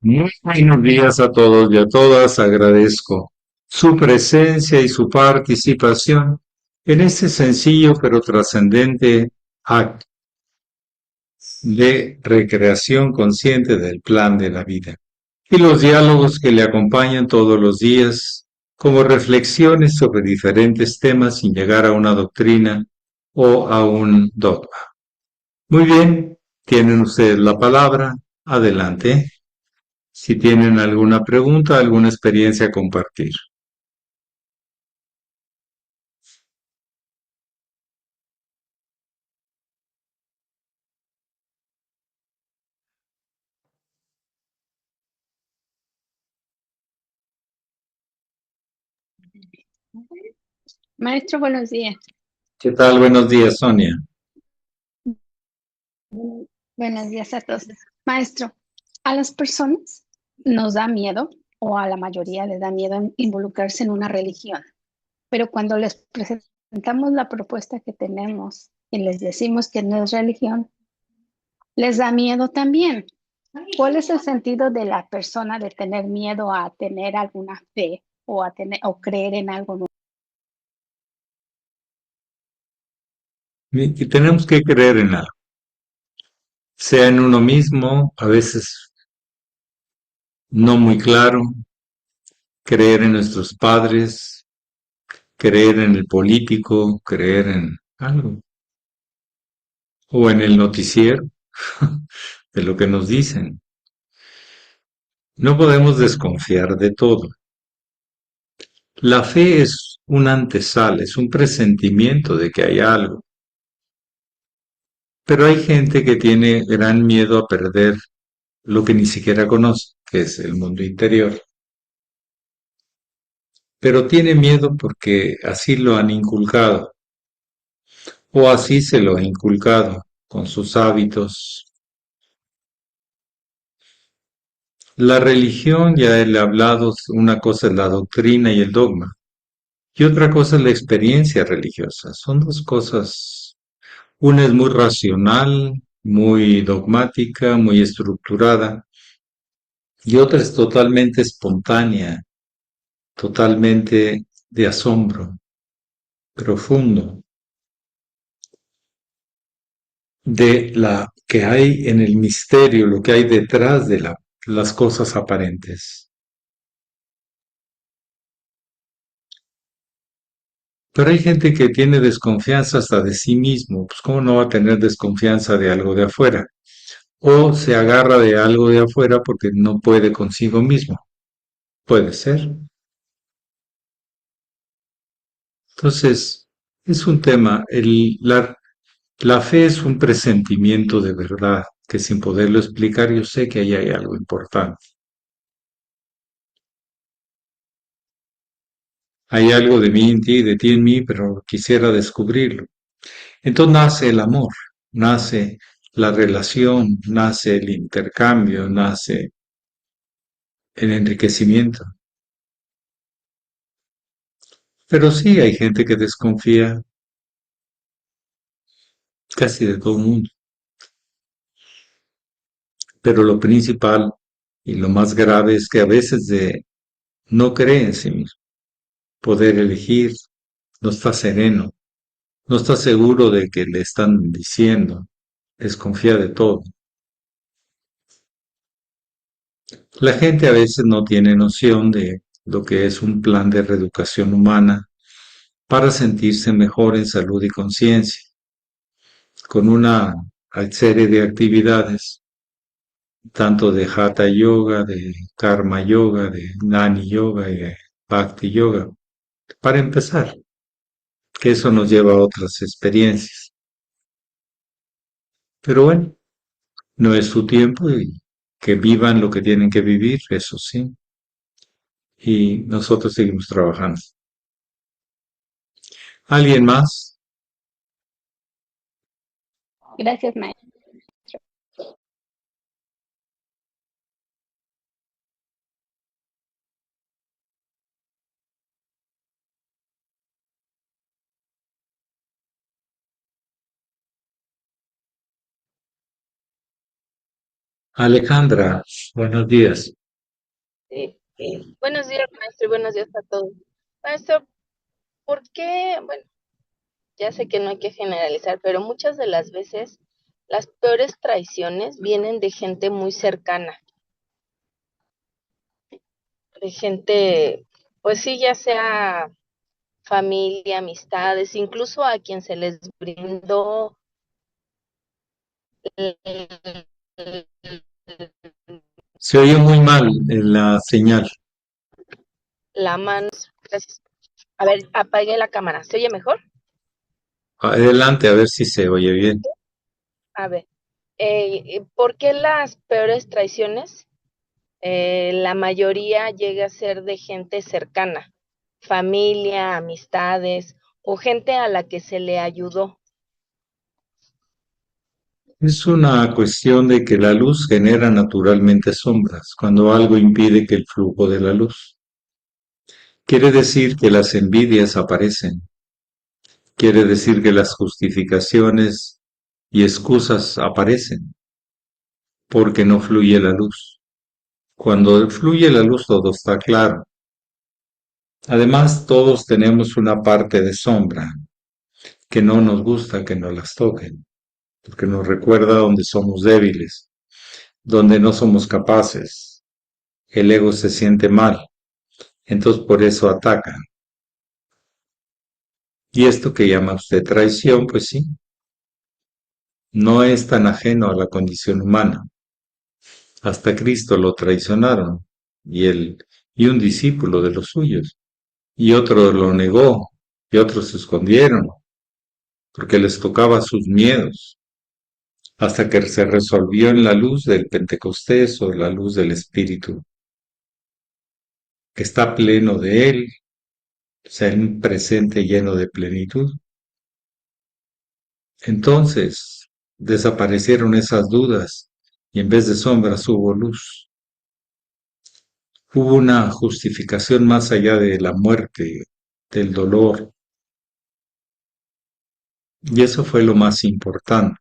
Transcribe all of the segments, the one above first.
Muy buenos días a todos y a todas. Agradezco su presencia y su participación en este sencillo pero trascendente acto de recreación consciente del plan de la vida y los diálogos que le acompañan todos los días como reflexiones sobre diferentes temas sin llegar a una doctrina o a un dogma. Muy bien, tienen ustedes la palabra. Adelante. Si tienen alguna pregunta, alguna experiencia a compartir. Maestro, buenos días. ¿Qué tal? Buenos días, Sonia. Buenos días a todos. Maestro, a las personas nos da miedo, o a la mayoría les da miedo involucrarse en una religión, pero cuando les presentamos la propuesta que tenemos y les decimos que no es religión, les da miedo también. ¿Cuál es el sentido de la persona de tener miedo a tener alguna fe o a tener o creer en algo nuevo? Y tenemos que creer en algo, sea en uno mismo, a veces no muy claro, creer en nuestros padres, creer en el político, creer en algo, o en el noticiero, de lo que nos dicen. No podemos desconfiar de todo. La fe es un antesala, es un presentimiento de que hay algo. Pero hay gente que tiene gran miedo a perder lo que ni siquiera conoce, que es el mundo interior. Pero tiene miedo porque así lo han inculcado, o así se lo ha inculcado con sus hábitos. La religión, ya he hablado, una cosa es la doctrina y el dogma, y otra cosa es la experiencia religiosa. Son dos cosas. Una es muy racional, muy dogmática, muy estructurada, y otra es totalmente espontánea, totalmente de asombro profundo de la que hay en el misterio, lo que hay detrás de las cosas aparentes. Pero hay gente que tiene desconfianza hasta de sí mismo, pues cómo no va a tener desconfianza de algo de afuera, o se agarra de algo de afuera porque no puede consigo mismo. Puede ser. Entonces, es un tema, la fe es un presentimiento de verdad, que sin poderlo explicar yo sé que ahí hay algo importante. Hay algo de mí en ti, de ti en mí, pero quisiera descubrirlo. Entonces nace el amor, nace la relación, nace el intercambio, nace el enriquecimiento. Pero sí hay gente que desconfía casi de todo el mundo. Pero lo principal y lo más grave es que a veces no cree en sí mismo. Poder elegir, no está sereno, no está seguro de que le están diciendo, desconfía de todo. La gente a veces no tiene noción de lo que es un plan de reeducación humana para sentirse mejor en salud y conciencia, con una serie de actividades, tanto de Hatha Yoga, de Karma Yoga, de Nani Yoga y de Bhakti Yoga, para empezar, que eso nos lleva a otras experiencias. Pero bueno, no es su tiempo y que vivan lo que tienen que vivir, eso sí, y nosotros seguimos trabajando. ¿Alguien más? Gracias, maestro. Alejandra, buenos días. Sí. Buenos días, maestro, y buenos días a todos. Maestro, ¿por qué? Bueno, ya sé que no hay que generalizar, pero muchas de las veces las peores traiciones vienen de gente muy cercana, de gente, pues sí, ya sea familia, amistades, incluso a quien se les brindó Se oye muy mal en la señal. la mano. Gracias. A ver, apague la cámara. ¿Se oye mejor? Adelante, a ver si se oye bien. A ver, ¿por qué las peores traiciones? La mayoría llega a ser de gente cercana, familia, amistades o gente a la que se le ayudó. Es una cuestión de que la luz genera naturalmente sombras cuando algo impide que el flujo de la luz. Quiere decir que las envidias aparecen. Quiere decir que las justificaciones y excusas aparecen porque no fluye la luz. Cuando fluye la luz todo está claro. Además, todos tenemos una parte de sombra que no nos gusta que nos las toquen, porque nos recuerda donde somos débiles, donde no somos capaces. El ego se siente mal, entonces por eso ataca. Y esto que llama usted traición, pues sí, no es tan ajeno a la condición humana. Hasta Cristo lo traicionaron y él y un discípulo de los suyos, y otro lo negó, y otros se escondieron, porque les tocaba sus miedos, hasta que se resolvió en la luz del Pentecostés o la luz del Espíritu, que está pleno de él, o sea, en un presente lleno de plenitud. Entonces desaparecieron esas dudas y en vez de sombras hubo luz. Hubo una justificación más allá de la muerte, del dolor, y eso fue lo más importante.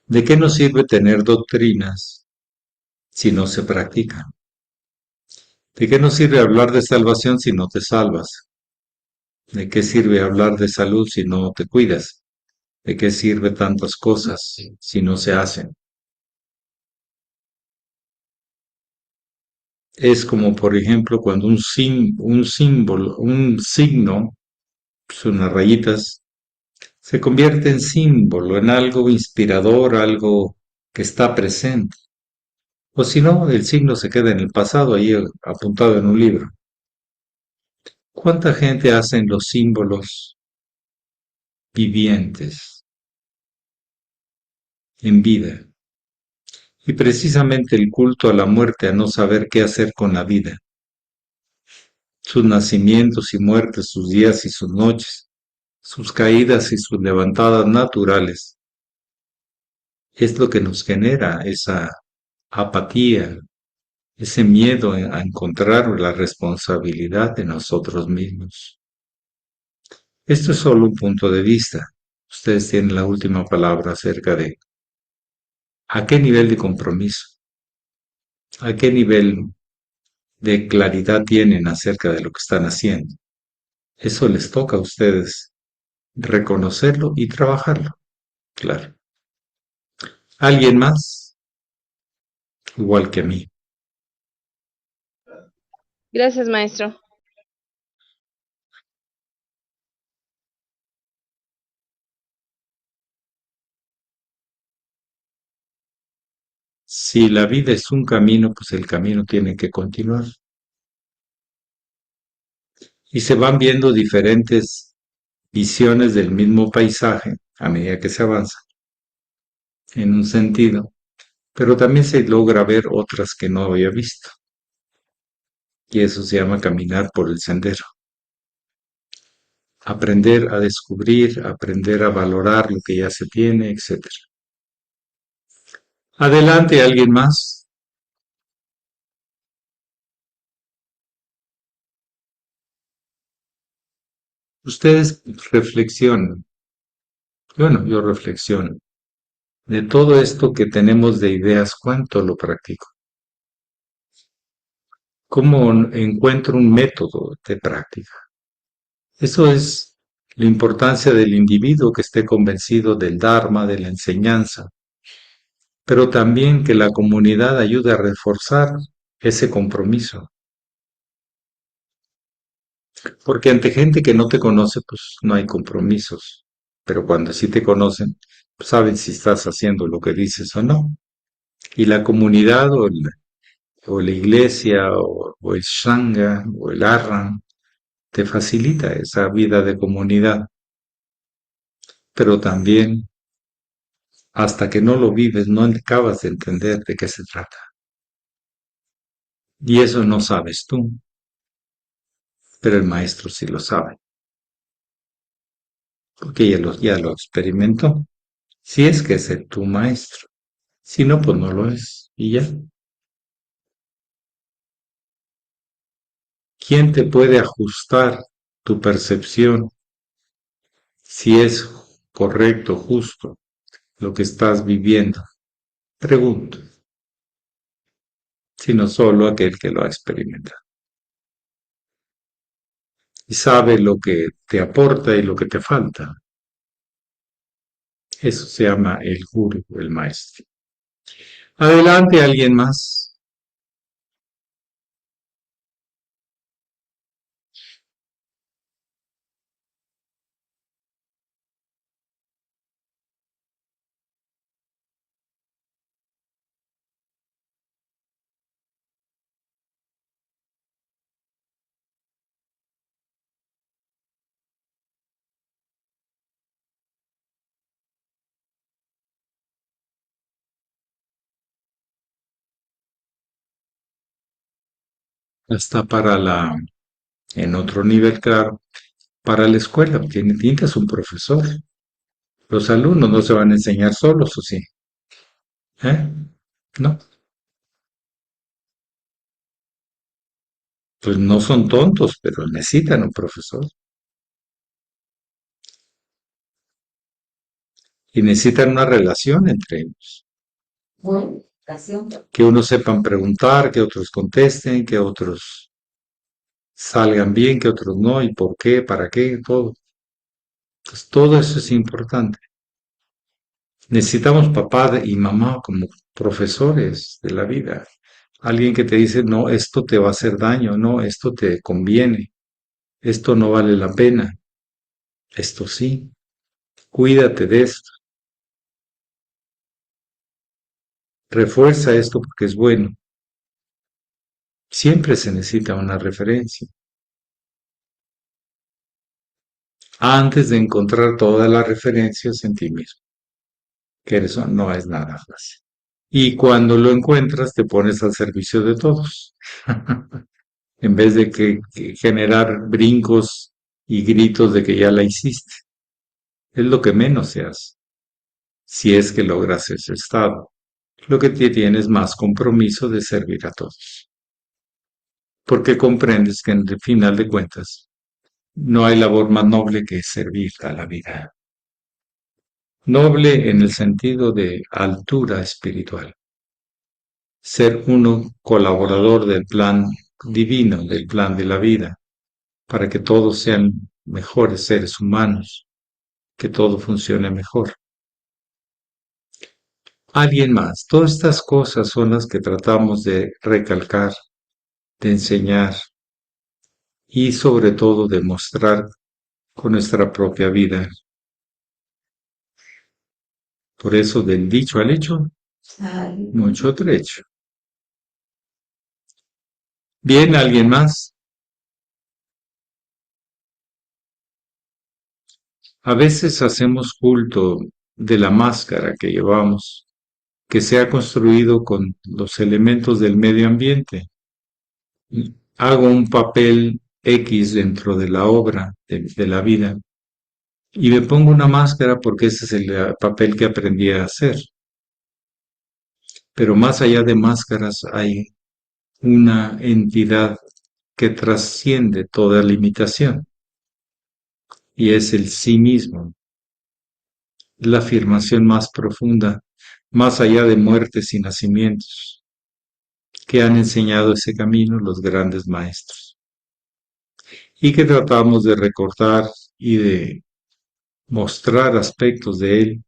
¿De qué nos sirve tener doctrinas si no se practican? ¿De qué nos sirve hablar de salvación si no te salvas? ¿De qué sirve hablar de salud si no te cuidas? ¿De qué sirve tantas cosas si no se hacen? Es como, por ejemplo, cuando un símbolo, un signo, pues unas rayitas, se convierte en símbolo, en algo inspirador, algo que está presente. O si no, el signo se queda en el pasado, ahí apuntado en un libro. ¿Cuánta gente hacen los símbolos vivientes en vida? Y precisamente el culto a la muerte, a no saber qué hacer con la vida, sus nacimientos y muertes, sus días y sus noches, sus caídas y sus levantadas naturales, es lo que nos genera esa apatía, ese miedo a encontrar la responsabilidad de nosotros mismos. Esto es solo un punto de vista. Ustedes tienen la última palabra acerca de a qué nivel de compromiso, a qué nivel de claridad tienen acerca de lo que están haciendo. Eso les toca a ustedes reconocerlo y trabajarlo, claro. ¿Alguien más? Igual que a mí. Gracias, maestro. Si la vida es un camino, pues el camino tiene que continuar. Y se van viendo diferentes visiones del mismo paisaje a medida que se avanza, en un sentido, pero también se logra ver otras que no había visto. Y eso se llama caminar por el sendero. Aprender a descubrir, aprender a valorar lo que ya se tiene, etcétera. Adelante, ¿alguien más? Ustedes reflexionen. Bueno, yo reflexiono. de todo esto que tenemos de ideas, ¿cuánto lo practico? ¿Cómo encuentro un método de práctica? Eso es la importancia del individuo que esté convencido del Dharma, de la enseñanza, pero también que la comunidad ayude a reforzar ese compromiso. Porque ante gente que no te conoce, pues no hay compromisos. Pero cuando sí te conocen, pues saben si estás haciendo lo que dices o no. Y la comunidad o la iglesia o el Sangha o el Arran te facilita esa vida de comunidad. Pero también, hasta que no lo vives, no acabas de entender de qué se trata. Y eso no sabes tú, pero el maestro sí lo sabe, porque ya lo experimentó. Si es que es tu maestro. Si no, pues no lo es. Y ya. ¿Quién te puede ajustar tu percepción si es correcto, justo lo que estás viviendo? Pregunto, sino solo aquel que lo ha experimentado y sabe lo que te aporta y lo que te falta. Eso se llama el guru, el maestro. Adelante, alguien más. Está en otro nivel, claro, para la escuela. Necesitas un profesor. Los alumnos no se van a enseñar solos, ¿o sí? ¿Eh? ¿No? Pues no son tontos, pero necesitan un profesor. Y necesitan una relación entre ellos. Que unos sepan preguntar, que otros contesten, que otros salgan bien, que otros no, y por qué, para qué, todo. Entonces, todo eso es importante. Necesitamos papá y mamá como profesores de la vida. Alguien que te dice, no, esto te va a hacer daño, no, esto te conviene, esto no vale la pena, esto sí, cuídate de esto, refuerza esto porque es bueno. Siempre se necesita una referencia antes de encontrar todas las referencias en ti mismo, que eso no es nada fácil. Y cuando lo encuentras, te pones al servicio de todos, en vez de que generar brincos y gritos de que ya la hiciste. Es lo que menos se hace, si es que logras ese estado. Lo que tienes más compromiso de servir a todos, porque comprendes que en el final de cuentas no hay labor más noble que servir a la vida. Noble en el sentido de altura espiritual. Ser uno colaborador del plan divino, del plan de la vida, para que todos sean mejores seres humanos, que todo funcione mejor. Alguien más. Todas estas cosas son las que tratamos de recalcar, de enseñar y sobre todo de mostrar con nuestra propia vida. Por eso del dicho al hecho, mucho trecho. Bien, ¿alguien más? A veces hacemos culto de la máscara que llevamos, que se ha construido con los elementos del medio ambiente. Hago un papel X dentro de la obra, de la vida, y me pongo una máscara porque ese es el papel que aprendí a hacer. Pero más allá de máscaras hay una entidad que trasciende toda limitación, y es el sí mismo, la afirmación más profunda más allá de muertes y nacimientos, que han enseñado ese camino los grandes maestros, y que tratamos de recordar y de mostrar aspectos de él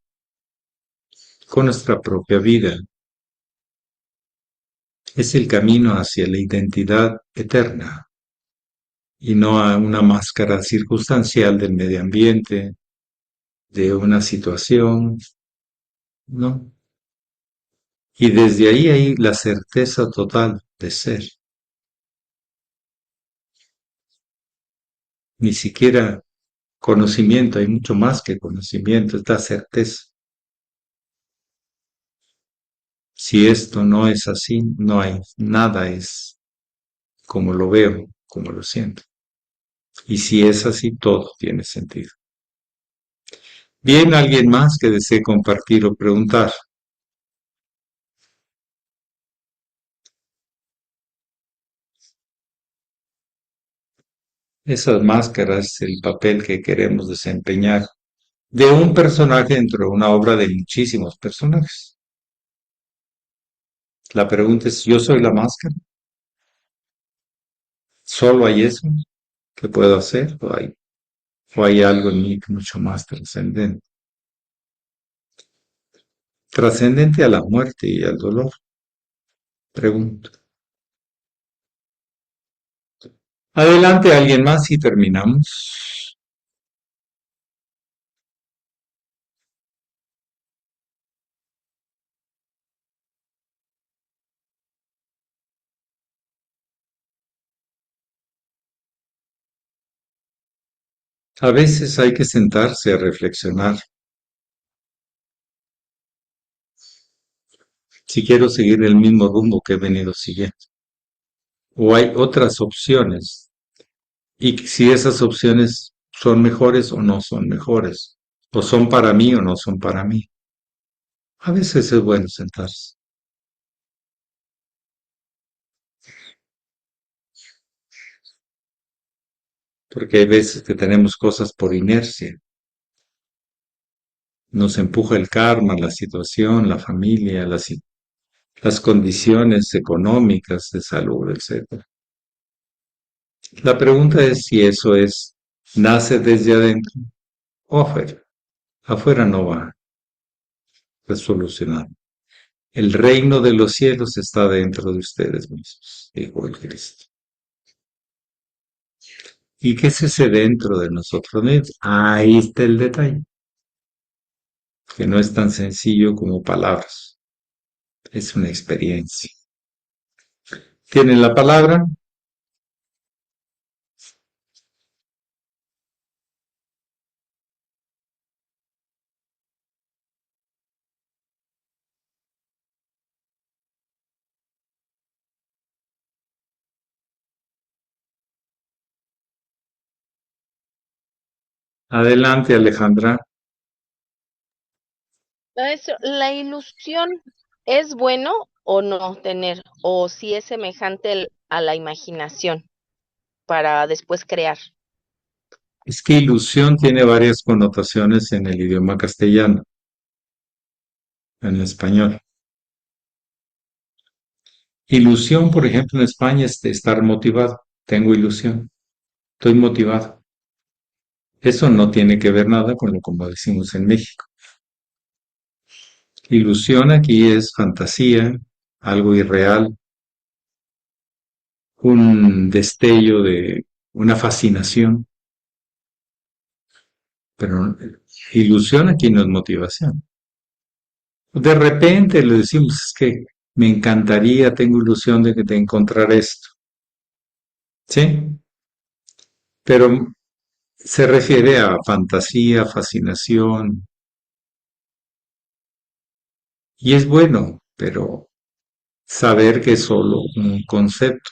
con nuestra propia vida. Es el camino hacia la identidad eterna y no a una máscara circunstancial del medio ambiente, de una situación, ¿no? Y desde ahí hay la certeza total de ser. Ni siquiera conocimiento, hay mucho más que conocimiento, es la certeza. Si esto no es así, no hay nada es como lo veo, como lo siento. Y si es así, todo tiene sentido. Bien, alguien más que desee compartir o preguntar. Esas máscaras, el papel que queremos desempeñar de un personaje dentro de una obra de muchísimos personajes. La pregunta es, ¿yo soy la máscara? ¿Solo hay eso que puedo hacer? O hay algo en mí mucho más trascendente? Trascendente a la muerte y al dolor, pregunto. Adelante, alguien más y terminamos. A veces hay que sentarse a reflexionar. Si quiero seguir el mismo rumbo que he venido siguiendo. O hay otras opciones. Y si esas opciones son mejores o no son mejores. O son para mí o no son para mí. A veces es bueno sentarse. Porque hay veces que tenemos cosas por inercia. Nos empuja el karma, la situación, la familia, las condiciones económicas de salud, etcétera. La pregunta es si eso nace desde adentro o afuera. Afuera no va a resolucionar. El reino de los cielos está dentro de ustedes mismos, dijo el Cristo. ¿Y qué es ese dentro de nosotros mismos? Ahí está el detalle, que no es tan sencillo como palabras, es una experiencia. ¿Tienen la palabra? Adelante, Alejandra. Maestro, ¿la ilusión es bueno o no tener? ¿O si es semejante a la imaginación para después crear? Es que ilusión tiene varias connotaciones en el idioma castellano, en español. Ilusión, por ejemplo, en España es de estar motivado. Tengo ilusión, estoy motivado. Eso no tiene que ver nada con lo como decimos en México. Ilusión aquí es fantasía, algo irreal, un destello de una fascinación, pero ilusión aquí no es motivación. De repente le decimos, es que me encantaría, tengo ilusión de que te encontrar esto, ¿sí? Pero se refiere a fantasía, fascinación, y es bueno, pero saber que es solo un concepto.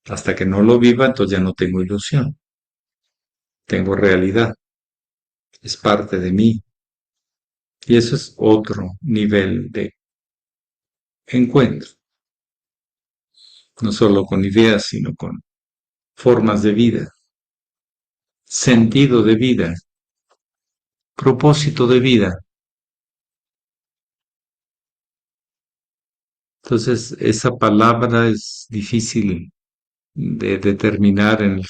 Hasta que no lo viva, entonces ya no tengo ilusión, tengo realidad, es parte de mí. Y eso es otro nivel de encuentro, no solo con ideas, sino con formas de vida, sentido de vida, propósito de vida. Entonces, esa palabra es difícil de determinar en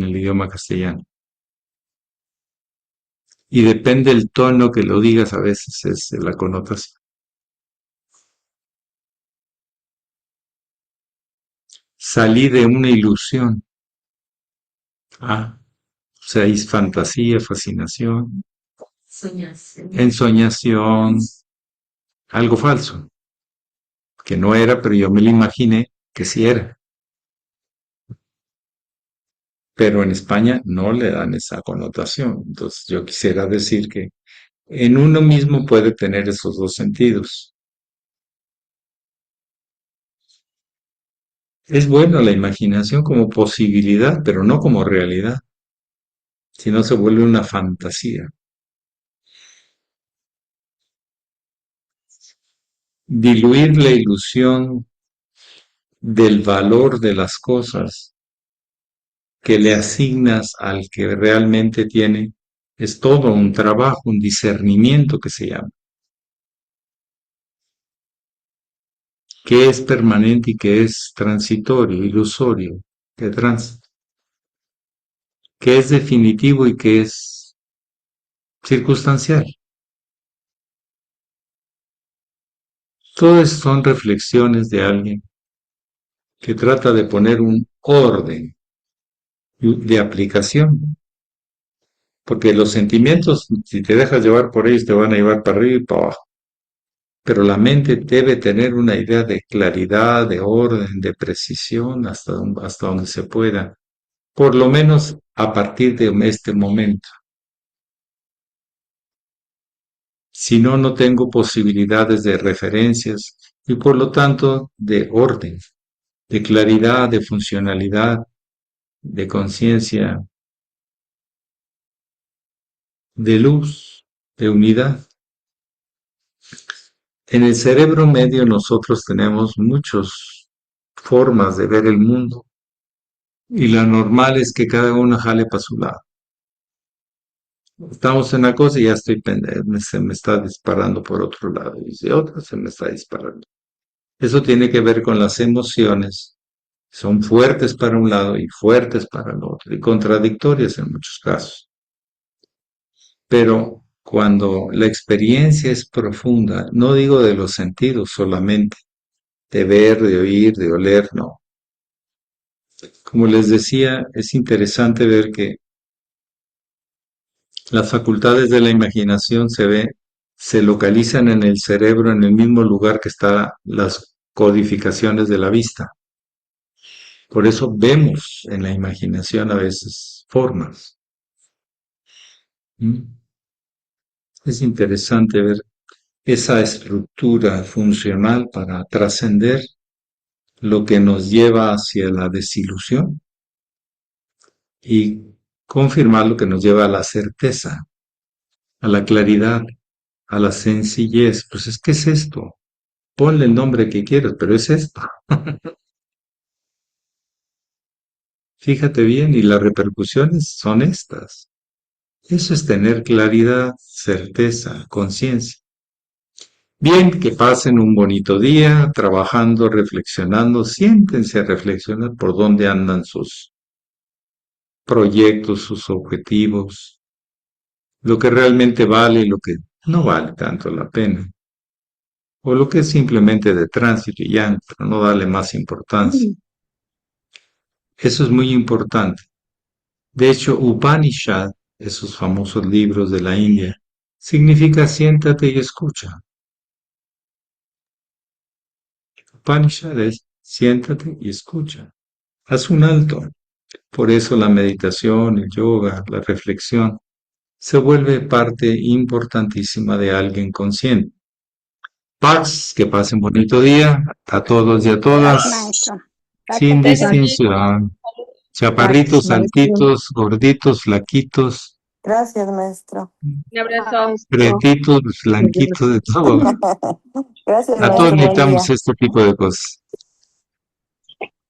el idioma castellano. Y depende del tono que lo digas, a veces es la connotación. Salí de una ilusión. O sea, es fantasía, fascinación, ensoñación, algo falso, que no era, pero yo me lo imaginé que sí era. Pero en España no le dan esa connotación. Entonces yo quisiera decir que en uno mismo puede tener esos dos sentidos. Es bueno la imaginación como posibilidad, pero no como realidad, si no se vuelve una fantasía. Diluir la ilusión del valor de las cosas que le asignas al que realmente tiene es todo un trabajo, un discernimiento que se llama. ¿Qué es permanente y qué es transitorio, ilusorio, qué tránsito? ¿Qué es definitivo y qué es circunstancial? Todas son reflexiones de alguien que trata de poner un orden de aplicación, porque los sentimientos, si te dejas llevar por ellos, te van a llevar para arriba y para abajo. Pero la mente debe tener una idea de claridad, de orden, de precisión, hasta donde se pueda, por lo menos a partir de este momento. Si no, no tengo posibilidades de referencias y por lo tanto de orden, de claridad, de funcionalidad, de conciencia, de luz, de unidad. En el cerebro medio nosotros tenemos muchas formas de ver el mundo y la normal es que cada uno jale para su lado. Estamos en una cosa y ya se me está disparando por otro lado y de otra se me está disparando. Eso tiene que ver con las emociones. Son fuertes para un lado y fuertes para el otro y contradictorias en muchos casos. Pero cuando la experiencia es profunda, no digo de los sentidos solamente, de ver, de oír, de oler, no. Como les decía, es interesante ver que las facultades de la imaginación se localizan en el cerebro en el mismo lugar que están las codificaciones de la vista. Por eso vemos en la imaginación a veces formas. Es interesante ver esa estructura funcional para trascender lo que nos lleva hacia la desilusión y confirmar lo que nos lleva a la certeza, a la claridad, a la sencillez. Pues es que es esto. Ponle el nombre que quieras, pero es esto. Fíjate bien, y las repercusiones son estas. Eso es tener claridad, certeza, conciencia. Bien, que pasen un bonito día, trabajando, reflexionando. Siéntense a reflexionar por dónde andan sus proyectos, sus objetivos, lo que realmente vale y lo que no vale tanto la pena, o lo que es simplemente de tránsito y ya, pero no darle más importancia. Eso es muy importante. De hecho, Upanishad, esos famosos libros de la India, significa siéntate y escucha. Upanishad es siéntate y escucha. Haz un alto. Por eso la meditación, el yoga, la reflexión, se vuelve parte importantísima de alguien consciente. Paz, que pasen bonito día a todos y a todas, Maestro. sin Gracias. distinción. Chaparritos, altitos, gorditos, flaquitos, Gracias, maestro. Un abrazo. pretitos, blanquitos, de todo. Gracias, A todos maestro. Buen día. necesitamos este tipo de cosas.